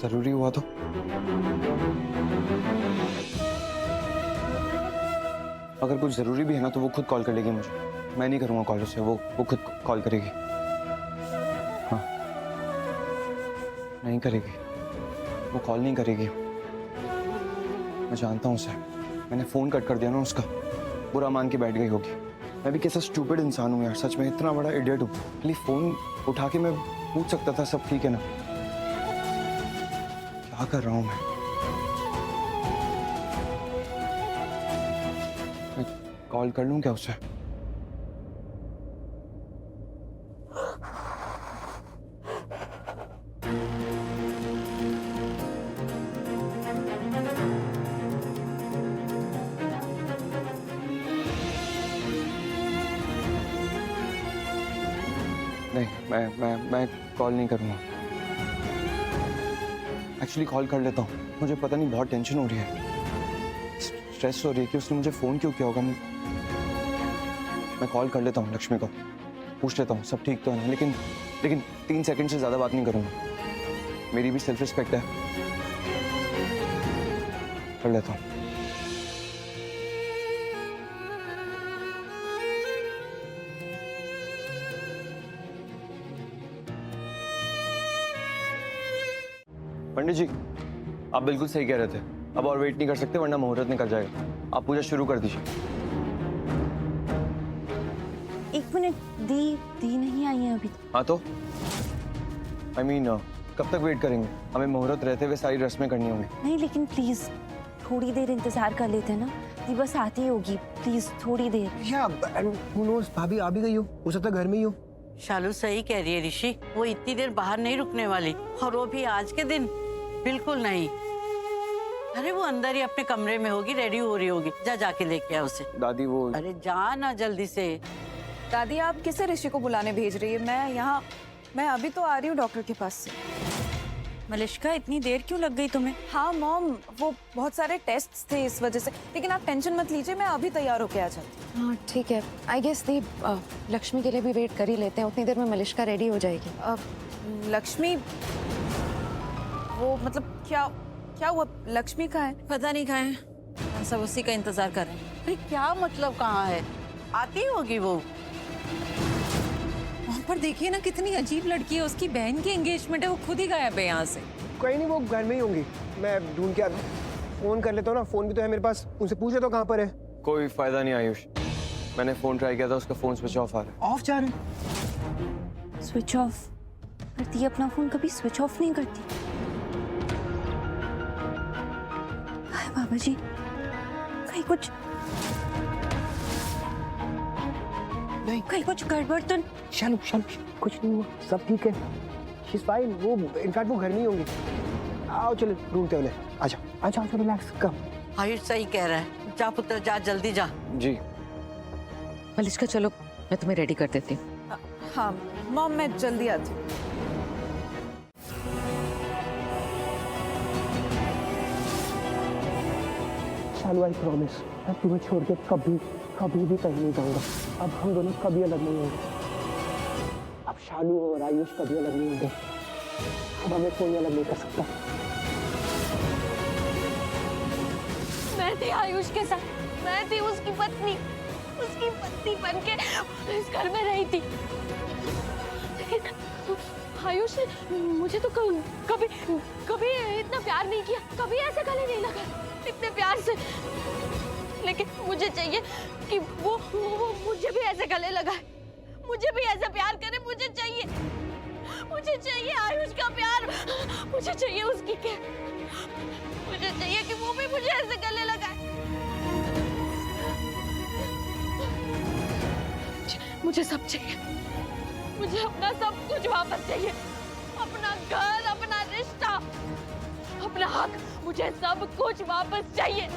जरूरी हुआ तो अगर कुछ जरूरी भी है ना तो वो खुद कॉल कर लेगी मुझे। मैं नहीं करूंगा कॉल उसे, वो खुद कॉल करेगी। हाँ, नहीं करेगी, वो कॉल नहीं करेगी। मैं जानता हूँ उसे, मैंने फोन कट कर दिया ना उसका, बुरा मान के बैठ गई होगी। मैं भी कैसा स्टूपिड इंसान हूँ यार, सच में इतना बड़ा इडियट हूँ। खाली फोन उठा के मैं पूछ सकता था सब ठीक है ना। क्या कर रहा हूँ मैं कॉल कर लूँ क्या उसे? नहीं, मैं कॉल नहीं करूँगा। एक्चुअली कॉल कर लेता हूँ, मुझे पता नहीं बहुत टेंशन हो रही है, स्ट्रेस हो रही है कि उसने मुझे फ़ोन क्यों किया होगा। मैं कॉल कर लेता हूँ लक्ष्मी को, पूछ लेता हूँ सब ठीक तो है ना। लेकिन 3 सेकंड से ज़्यादा बात नहीं करूँगा, मेरी भी सेल्फ रिस्पेक्ट है। कर लेता हूँ। पंडित जी, आप बिल्कुल सही कह रहे थे, अब और वेट नहीं कर सकते वरना मुहूर्त निकल जाएगा। आप पूजा शुरू कर दीजिए। 1 मिनट, दी नहीं आई है अभी। हाँ तो I mean, कब तक वेट करेंगे? हमें मुहूर्त रहते हुए सारी रस्में करनी होंगी। नहीं लेकिन प्लीज थोड़ी देर इंतजार कर लेते हैं ना, दी बस आती होगी, प्लीज थोड़ी देर। या who knows, भाभी आ भी गई हो सकता है घर में ही हो। शालू सही कह रही है ऋषि, वो इतनी देर बाहर नहीं रुकने वाली, और वो भी आज के दिन बिल्कुल नहीं। अरे वो अंदर ही अपने कमरे में होगी, रेडी हो रही होगी, जाके लेके आ उसे। दादी वो अरे जा ना जल्दी से। दादी आप किसे ऋषि को बुलाने भेज रही है? मैं अभी तो आ रही हूँ डॉक्टर के पास से। मलिश्का इतनी देर क्यों लग गई तुम्हें? हाँ मॉम, वो बहुत सारे टेस्ट्स थे इस वजह से, लेकिन आप टेंशन मत लीजिए, मैं अभी तैयार होके आ जाती हूँ। हाँ ठीक है, आई गेस दी लक्ष्मी के लिए भी वेट कर ही लेते हैं, उतनी देर में मलिश्का रेडी हो जाएगी। लक्ष्मी, वो मतलब क्या हुआ? लक्ष्मी कहाँ है? पता नहीं कहाँ है, सब उसी का इंतजार कर रहे हैं। अरे क्या मतलब कहाँ है? आती होगी वो। वहाँ पर देखिए ना, कितनी अजीब लड़की है, उसकी बहन की एंगेजमेंट है, वो खुद ही गायब है यहाँ से। कहीं नहीं, वो घर में ही होंगी। मैं ढूंढ के फोन कर लेता हूँ ना, फोन भी तो है मेरे पास, उनसे पूछ लेता हूँ कहाँ पर है। कोई फायदा नहीं आयुष, मैंने फोन ट्राई किया था, उसका फोन स्विच ऑफ आ रहा है। ऑफ जा रहे हैं? Switch off? पर दी अपना फोन कभी स्विच ऑफ नहीं करती। हाय बाबा जी, कहीं कुछ नहीं, कहीं कुछ गड़बड़ तो? शालू कुछ नहीं हुआ, सब ठीक है, शी इज फाइन। वो इनफैक्ट वो घर में ही होंगी। आओ चलो ढूंढते हैं उन्हें। अच्छा रिलैक्स, कम। आयुष सही कह रहा है, जा पुत्र जा, जल्दी जा। जी मलिश्का चलो, मैं तुम्हें रेडी कर देती हूँ। हाँ मॉम, मैं जल्दी आती हूँ। शालू आई प्रॉमिस, मैं तुम्हें छोड़ के कभी भी कहीं नहीं जाऊंगा। अब हम दोनों कभी अलग नहीं होंगे। अब शालू और आयुष कभी अलग नहीं होंगे। अब हमें कोई अलग नहीं कर सकता। मैं थी आयुष के साथ, मैं थी उसकी पत्नी बन के इस घर में रही थी। लेकिन आयुष ने मुझे तो कभी इतना प्यार नहीं किया, कभी ऐसे गले नहीं लगा इतने प्यार से। लेकिन मुझे चाहिए कि वो मुझे भी ऐसे गले लगाए, मुझे भी ऐसे प्यार करे। मुझे चाहिए आयुष का प्यार, मुझे चाहिए उसकी केयर, मुझे चाहिए कि वो भी मुझे ऐसे गले लगाए। मुझे सब चाहिए, मुझे अपना सब कुछ वापस चाहिए, अपना घर, अपना रिश्ता, अपना हक, मुझे सब कुछ वापस चाहिए।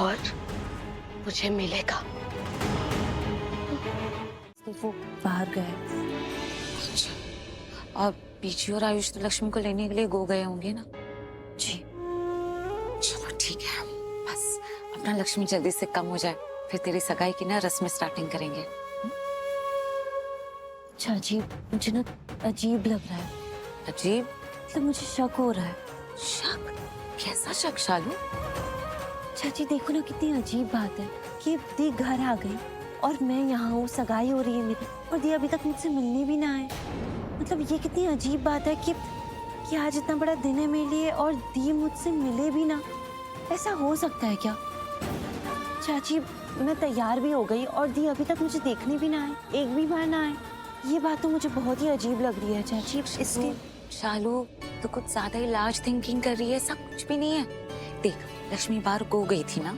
और मुझे मिलेगा। वो बाहर गए। और पीछे और आयुष तो लक्ष्मी को लेने के लिए गो गए होंगे ना? जी चलो ठीक है, बस अपना लक्ष्मी जल्दी से कम हो जाए, फिर तेरी सगाई की ना रस्म स्टार्टिंग करेंगे। चाची मुझे ना अजीब लग रहा है, अजीब? मतलब मुझे शक हो रहा है। शक? कैसा शक शालू? चाची देखो ना कितनी अजीब बात है कि दी घर आ गई और मैं यहाँ हूँ, सगाई हो रही है मेरी, और दी अभी तक मुझसे मिलने भी ना आए। मतलब ये कितनी अजीब बात है कि आज इतना बड़ा दिन है मेरे लिए और दी मुझसे मिले भी ना। ऐसा हो सकता है क्या? चाची मैं तैयार भी हो गई और दी अभी तक मुझे देखने भी ना आए, एक भी बार ना आए। ये बात तो मुझे बहुत ही अजीब लग रही है चाची। इसके शालू तो कुछ ज्यादा ही लार्ज थिंकिंग कर रही है, ऐसा कुछ भी नहीं है। देख लक्ष्मी बाहर को गई थी ना,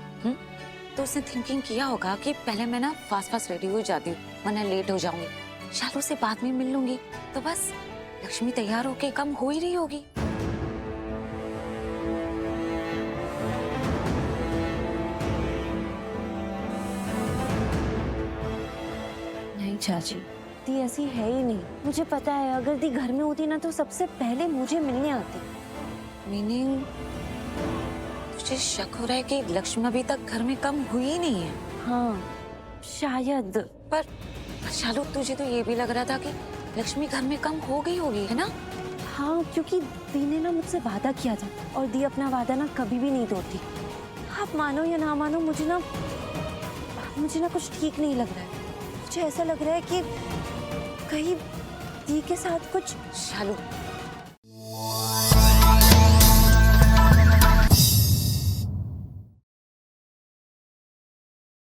तो उसने थिंकिंग किया होगा कि पहले मैं ना फास्ट रेडी हो जाती हूँ वरना लेट हो जाऊंगी, शालू से बाद में मिल लूंगी, तो बस लक्ष्मी तैयार होके कम हो ही रही होगी। नहीं चाची, दी ऐसी है ही नहीं। मुझे पता है अगर दी घर में होती ना तो सबसे पहले मुझे मिलने आती। मीनिंग तुझे शक हो रहा है कि लक्ष्मी अभी तक घर में कम हुई ही नहीं है? हाँ शायद। पर शालू तुझे तो ये भी लग रहा था कि लक्ष्मी घर में कम हो गई होगी, है ना? हाँ क्योंकि दी ने ना मुझसे वादा किया था और दी अपना वादा ना कभी भी नहीं तोड़ती। आप मानो या ना मानो मुझे ना कुछ ठीक नहीं लग रहा है। मुझे ऐसा लग रहा है कि कहीं दी के साथ कुछ। शालू